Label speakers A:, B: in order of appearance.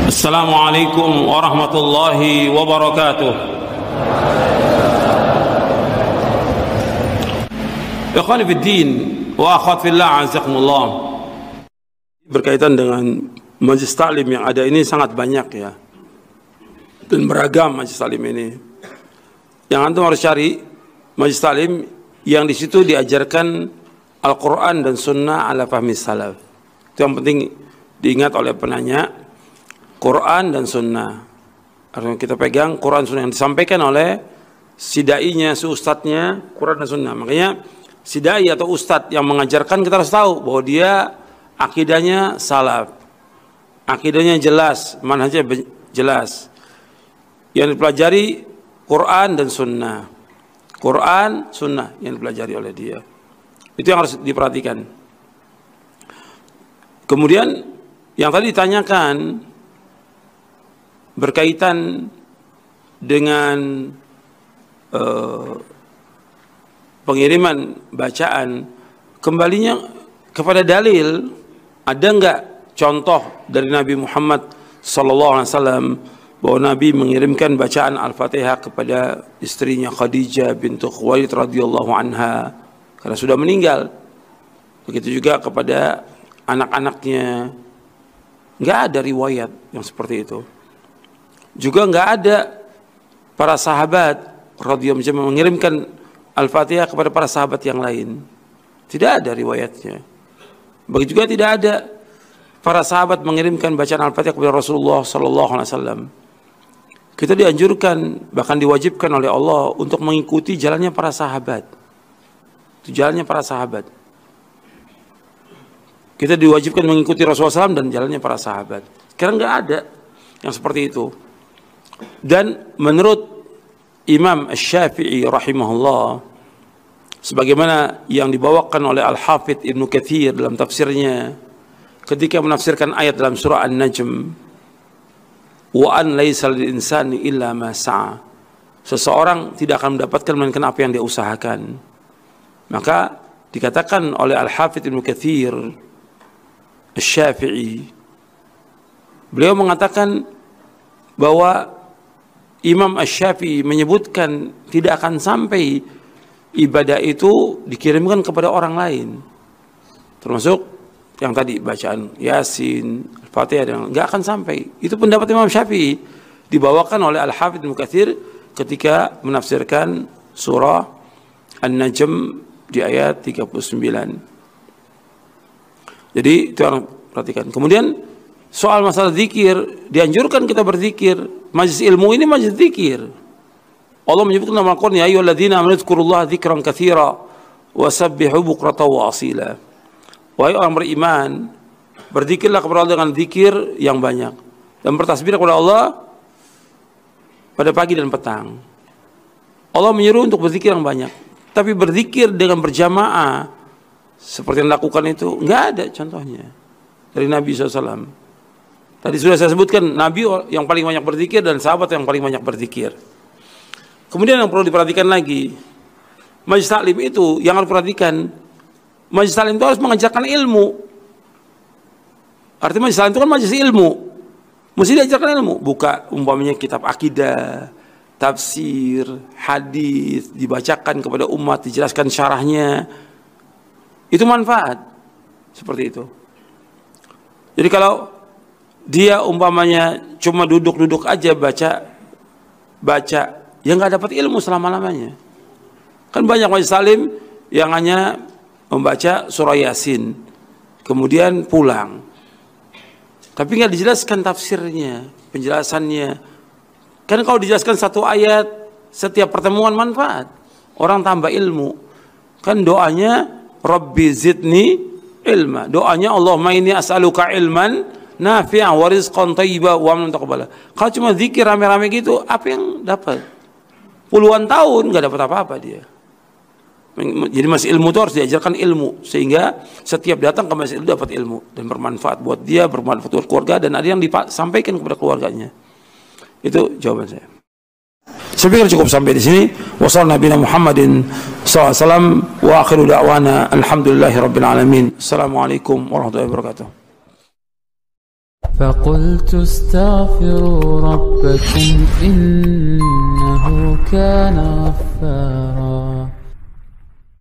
A: Assalamualaikum warahmatullahi wabarakatuh. Ikhwani fiddin wa akhwat fillah, azakumullah. Berkaitan dengan majlis taklim yang ada ini sangat banyak ya, dan beragam majlis taklim ini. Yang antum harus cari majlis taklim yang di situ diajarkan Al-Quran dan Sunnah ala fahmi salaf. Itu yang penting diingat oleh penanya. Quran dan Sunnah. Artinya kita pegang Quran Sunnah yang disampaikan oleh si dai-nya, si ustadznya, Quran dan Sunnah. Makanya si dai atau ustadz yang mengajarkan, kita harus tahu bahwa dia akidahnya salaf, akidahnya jelas, manhajnya jelas. Yang dipelajari Quran dan Sunnah, Quran, Sunnah yang dipelajari oleh dia. Itu yang harus diperhatikan. Kemudian yang tadi ditanyakan berkaitan dengan pengiriman bacaan, kembalinya kepada dalil. Ada enggak contoh dari Nabi Muhammad SAW bahwa Nabi mengirimkan bacaan Al-Fatihah kepada istrinya Khadijah bintu Khuwailid radhiyallahu anha karena sudah meninggal. Begitu juga kepada anak-anaknya. Enggak ada riwayat yang seperti itu. Juga enggak ada para sahabat radhiyallahu anhum mengirimkan Al-Fatihah kepada para sahabat yang lain. Tidak ada riwayatnya. Begitu juga tidak ada para sahabat mengirimkan bacaan Al-Fatihah kepada Rasulullah sallallahu alaihi wasallam. Kita dianjurkan, bahkan diwajibkan oleh Allah untuk mengikuti jalannya para sahabat. Itu jalannya para sahabat. Kita diwajibkan mengikuti Rasulullah SAW dan jalannya para sahabat. Sekarang enggak ada yang seperti itu. Dan menurut Imam Asy-Syafi'i rahimahullah, sebagaimana yang dibawakan oleh Al-Hafidz Ibnu Katsir dalam tafsirnya ketika menafsirkan ayat dalam surah An-Najm, wa an laisa lil insani illa ma sa'a, seseorang tidak akan mendapatkan melainkan apa yang dia usahakan. Maka dikatakan oleh Al-Hafidz Ibnu Katsir Asy-Syafi'i, beliau mengatakan bahwa Imam Asy-Syafi'i menyebutkan tidak akan sampai ibadah itu dikirimkan kepada orang lain, termasuk yang tadi bacaan Yasin, Al-Fatihah, dan nggak akan sampai. Itu pendapat Imam Syafi'i, dibawakan oleh Al-Hafidz Ibnu Katsir ketika menafsirkan surah An-Najm di ayat 39. Jadi itu yang perhatikan. Kemudian soal masalah zikir, dianjurkan kita berzikir. Majlis ilmu ini majlis zikir. Allah menyebutkan dalam Al-Quran, ya ayyuhalladzina amanu dzkurullaha dzikran katsira wasabbihu bukratan wa asila. Wahai orang beriman, berzikirlah kepada Allah dengan zikir yang banyak dan bertasbih kepada Allah pada pagi dan petang. Allah menyuruh untuk berzikir yang banyak, tapi berzikir dengan berjamaah seperti yang dilakukan itu enggak ada contohnya dari Nabi SAW. Tadi sudah saya sebutkan, Nabi yang paling banyak berzikir dan sahabat yang paling banyak berzikir. Kemudian yang perlu diperhatikan lagi, majlis taklim itu yang harus diperhatikan, majlis taklim itu harus mengajarkan ilmu. Artinya majlis taklim itu kan majlis ilmu, mesti diajarkan ilmu. Buka umpamanya kitab akidah, tafsir, hadis, dibacakan kepada umat, dijelaskan syarahnya. Itu manfaat seperti itu. Jadi kalau dia umpamanya cuma duduk-duduk aja baca, ya nggak dapat ilmu selama-lamanya. Kan banyak majlis taklim yang hanya membaca surah Yasin, kemudian pulang, tapi nggak dijelaskan tafsirnya, penjelasannya. Kan kalau dijelaskan satu ayat setiap pertemuan manfaat, orang tambah ilmu. Kan doanya Rabbi zidni ilma, doanya Allahumma inni as'aluka ilman nafi'an wa rizqan thayyiban wa amnan taqabbala. Kalau cuma zikir rame-rame gitu, apa yang dapat? Puluhan tahun nggak dapat apa-apa dia. Jadi masih ilmu itu harus diajarkan ilmu, sehingga setiap datang ke masjid itu dapat ilmu dan bermanfaat buat dia, bermanfaat buat keluarga, dan ada yang disampaikan kepada keluarganya. Itu jawaban saya. Saya pikir cukup sampai di sini. Wassallallahu Nabi Muhammadin SAW wa akhiru da'wana alhamdulillahi rabbil alamin. Assalamualaikum warahmatullahi wabarakatuh.
B: فقلت استغفروا ربكم إنه كان غفارا